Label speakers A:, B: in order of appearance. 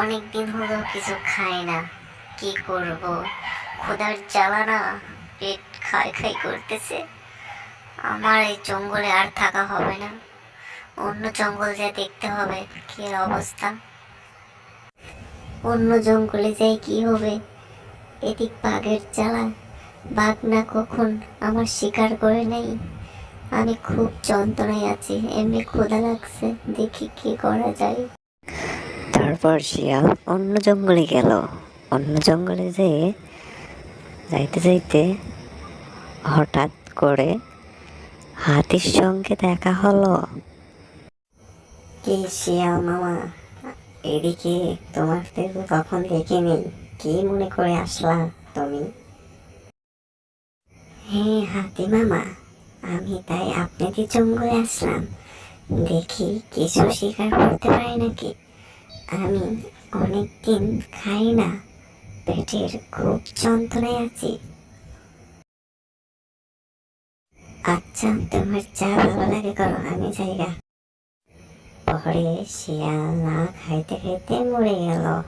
A: অনেক দিন হলো কিছু খাই না। কি করব, ক্ষুধার জ্বালা না, পেট খাই খাই করতেছে। আমার এই জঙ্গলে আর থাকা হবে না, অন্য জঙ্গল যে দেখতে হবে। কি অবস্থা, অন্য জঙ্গলে যাই কি হবে। এদিক বাঘের জ্বালা, বাঘ না কখন আমার শিকার করে নেই। আমি খুব যন্ত্রণায় আছি, এমনি ক্ষুধা লাগছে, দেখি কি করা যায়।
B: তারপর শিয়াল অন্য জঙ্গলে গেল। অন্য জঙ্গলে যেয়ে যাইতে যাইতে হঠাৎ করে হাতির সঙ্গে দেখা হলো।
A: কি শিয়াল মামা, এদিকে তোমাকে তো কখন দেখিনি, কি মনে করে আসলা তুমি? হ্যাঁ হাতি মামা, আমি তাই আপনাদের জঙ্গলে আসলাম, দেখি কিছু শিকার করতে পারি নাকি। আমি অনেকদিন খাই না, পেটের খুব যন্ত্রণায় আছি। আচ্ছা তোমার যা ভালো লাগে করো, আমি জায়গা। পরে শিয়াল না খাইতে খাইতে মরে গেল।